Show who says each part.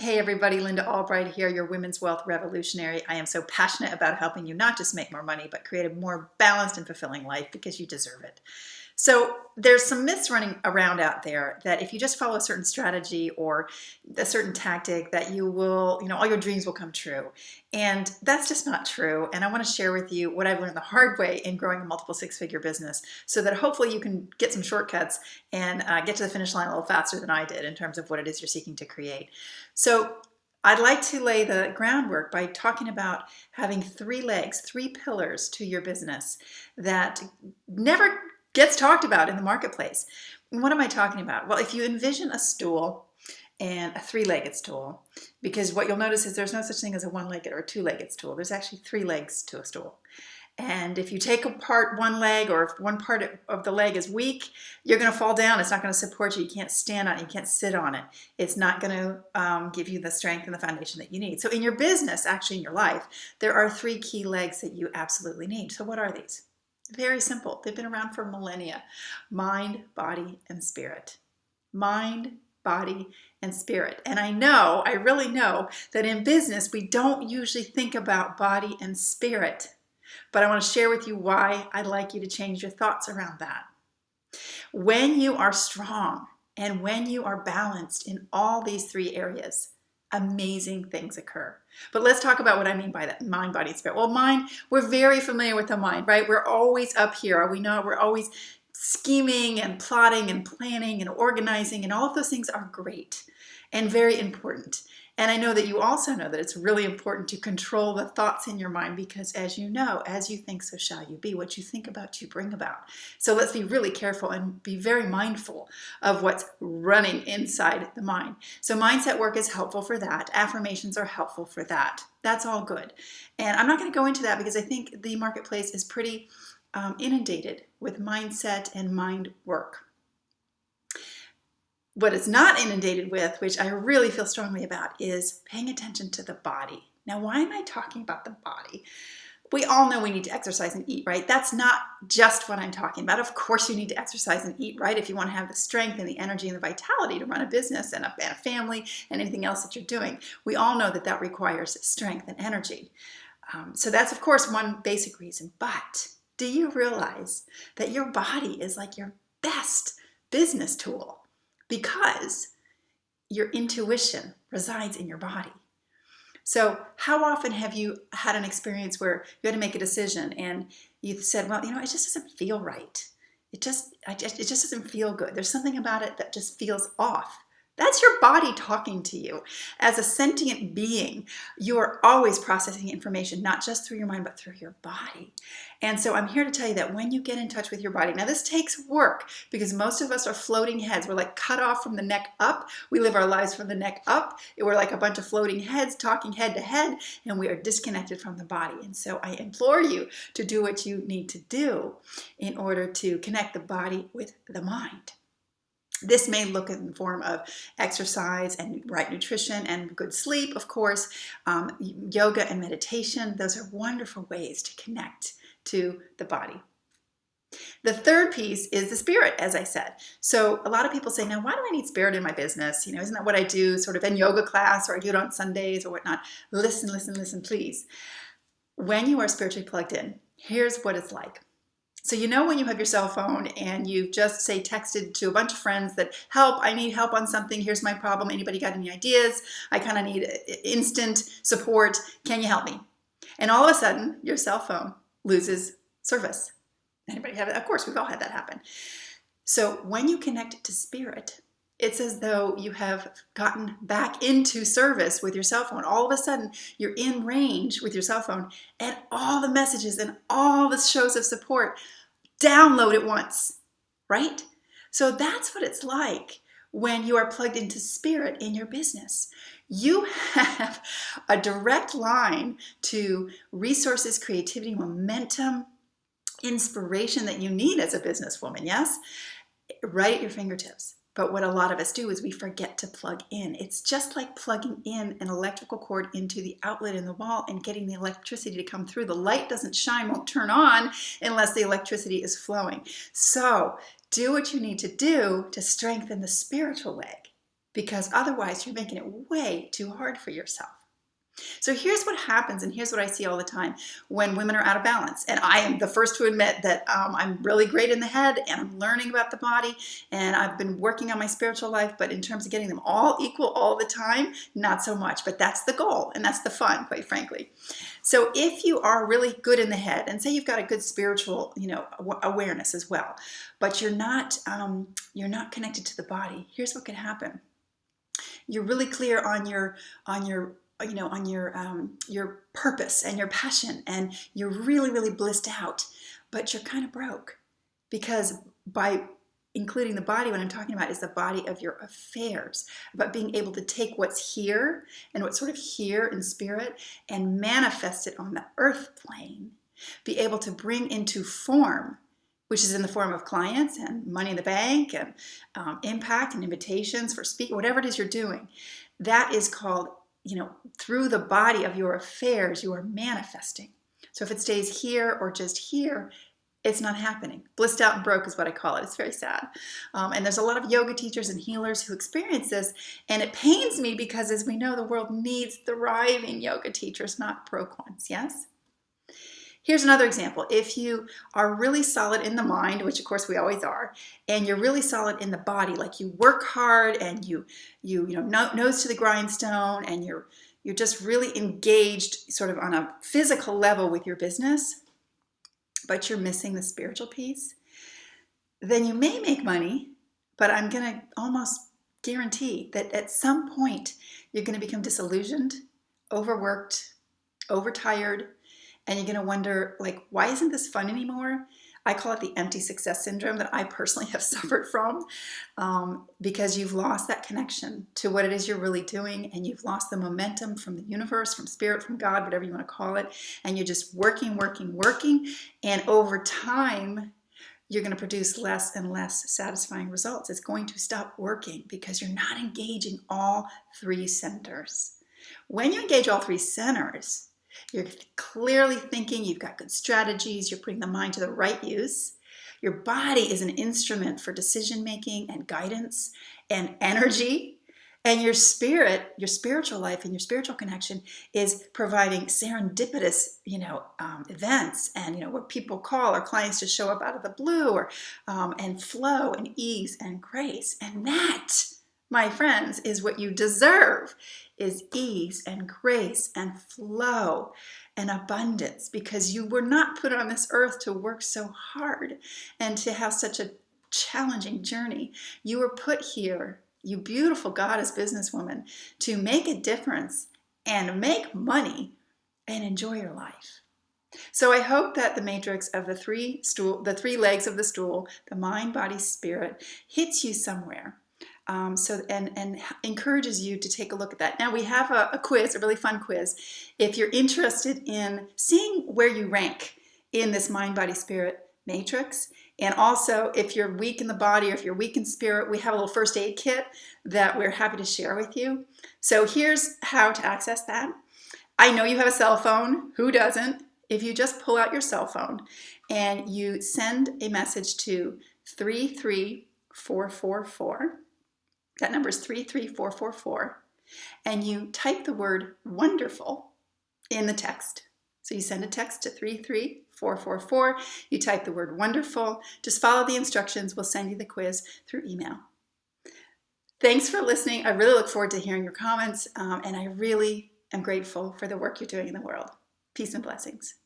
Speaker 1: Hey everybody, Linda Albright here, your Women's Wealth Revolutionary. I am so passionate about helping you not just make more money, but create a more balanced and fulfilling life because you deserve it. So there's some myths running around out there that if you just follow a certain strategy or a certain tactic that you will, all your dreams will come true. And that's just not true. And I want to share with you what I've learned the hard way in growing a multiple six-figure business so that hopefully you can get some shortcuts and get to the finish line a little faster than I did in terms of what it is you're seeking to create. So I'd like to lay the groundwork by talking about having three legs, three pillars to your business that never gets talked about in the marketplace. What am I talking about? Well, if you envision a stool and a three-legged stool, because what you'll notice is there's no such thing as a one-legged or a two-legged stool. There's actually three legs to a stool. And if you take apart one leg or if one part of the leg is weak, you're going to fall down. It's not going to support you. You can't stand on it. You can't sit on it. It's not going to give you the strength and the foundation that you need. So in your business, actually in your life, there are three key legs that you absolutely need. So what are these? Very simple. They've been around for millennia. Mind, body, and spirit. Mind, body, and spirit. And I really know that in business, we don't usually think about body and spirit. But I want to share with you why I'd like you to change your thoughts around that. When you are strong and when you are balanced in all these three areas, amazing things occur. But let's talk about what I mean by that, mind, body, and spirit. Well, mind, we're very familiar with the mind, right? We're always up here. We know we're always scheming and plotting and planning and organizing, and all of those things are great and very important. And I know that you also know that it's really important to control the thoughts in your mind because as you know, as you think, so shall you be. What you think about, you bring about. So let's be really careful and be very mindful of what's running inside the mind. So mindset work is helpful for that. Affirmations are helpful for that. That's all good. And I'm not going to go into that because I think the marketplace is pretty inundated with mindset and mind work. What it's not inundated with, which I really feel strongly about, is paying attention to the body. Now, why am I talking about the body? We all know we need to exercise and eat, right? That's not just what I'm talking about. Of course, you need to exercise and eat, right? If you want to have the strength and the energy and the vitality to run a business and a family and anything else that you're doing. We all know that that requires strength and energy. So that's, of course, one basic reason. But do you realize that your body is like your best business tool? Because your intuition resides in your body. So how often have you had an experience where you had to make a decision and you said, well, it just doesn't feel right. It just doesn't feel good. There's something about it that just feels off. That's your body talking to you. As a sentient being, you are always processing information, not just through your mind, but through your body. And so I'm here to tell you that when you get in touch with your body, now this takes work because most of us are floating heads. We're like cut off from the neck up. We live our lives from the neck up. We're like a bunch of floating heads talking head to head, and we are disconnected from the body. And so I implore you to do what you need to do in order to connect the body with the mind. This may look in the form of exercise and right nutrition and good sleep, of course, yoga and meditation. Those are wonderful ways to connect to the body. The third piece is the spirit, as I said. So a lot of people say, now, why do I need spirit in my business? Isn't that what I do sort of in yoga class or I do it on Sundays or whatnot? Listen, please. When you are spiritually plugged in, here's what it's like. So when you have your cell phone and you've just, say, texted to a bunch of friends that I need help on something, here's my problem, anybody got any ideas? I kind of need instant support, can you help me? And all of a sudden, your cell phone loses service. Anybody have it? Of course, we've all had that happen. So when you connect to spirit, it's as though you have gotten back into service with your cell phone. All of a sudden, you're in range with your cell phone and all the messages and all the shows of support download at once, right? So that's what it's like when you are plugged into spirit in your business. You have a direct line to resources, creativity, momentum, inspiration that you need as a businesswoman, yes? Right at your fingertips. But what a lot of us do is we forget to plug in. It's just like plugging in an electrical cord into the outlet in the wall and getting the electricity to come through. The light doesn't shine, won't turn on unless the electricity is flowing. So do what you need to do to strengthen the spiritual leg. because otherwise you're making it way too hard for yourself. So here's what happens, and here's what I see all the time when women are out of balance. And I am the first to admit that I'm really great in the head, and I'm learning about the body, and I've been working on my spiritual life, but in terms of getting them all equal all the time, not so much. But that's the goal, and that's the fun, quite frankly. So if you are really good in the head, and say you've got a good spiritual, awareness as well, but you're not connected to the body, here's what could happen. You're really clear on your purpose and your passion, and you're really, really blissed out, but you're kind of broke, because by including the body, what I'm talking about is the body of your affairs, about being able to take what's here and what's sort of here in spirit and manifest it on the earth plane, be able to bring into form, which is in the form of clients and money in the bank and impact and invitations for speaking, whatever it is you're doing. That is called, through the body of your affairs, you are manifesting. So if it stays here or just here, it's not happening. Blissed out and broke is what I call it. It's very sad. And there's a lot of yoga teachers and healers who experience this. And it pains me because, as we know, the world needs thriving yoga teachers, not broke ones. Yes? Here's another example. If you are really solid in the mind, which of course we always are, and you're really solid in the body, like you work hard and you nose to the grindstone, and you're just really engaged sort of on a physical level with your business, but you're missing the spiritual piece, then you may make money, but I'm going to almost guarantee that at some point you're going to become disillusioned, overworked, overtired, and you're going to wonder, why isn't this fun anymore? I call it the empty success syndrome that I personally have suffered from, because you've lost that connection to what it is you're really doing, and you've lost the momentum from the universe, from spirit, from God, whatever you want to call it, and you're just working, and over time, you're going to produce less and less satisfying results. It's going to stop working because you're not engaging all three centers. When you engage all three centers, you're clearly thinking, you've got good strategies, you're putting the mind to the right use. Your body is an instrument for decision making and guidance and energy. And your spirit, your spiritual life and your spiritual connection is providing serendipitous, events, and where people call or clients just show up out of the blue, or and flow and ease and grace. And that, my friends, is what you deserve, is ease and grace and flow and abundance, because you were not put on this earth to work so hard and to have such a challenging journey. You were put here, you beautiful goddess businesswoman, to make a difference and make money and enjoy your life. So I hope that the matrix of the three legs of the stool, the mind, body, spirit, hits you somewhere. And encourages you to take a look at that. Now we have a quiz, a really fun quiz. If you're interested in seeing where you rank in this mind, body, spirit matrix, and also if you're weak in the body or if you're weak in spirit, we have a little first aid kit that we're happy to share with you. So here's how to access that. I know you have a cell phone. Who doesn't? If you just pull out your cell phone and you send a message to 33444, that number is 33444, and you type the word wonderful in the text. So you send a text to 33444, you type the word wonderful, just follow the instructions, we'll send you the quiz through email. Thanks for listening. I really look forward to hearing your comments, and I really am grateful for the work you're doing in the world. Peace and blessings.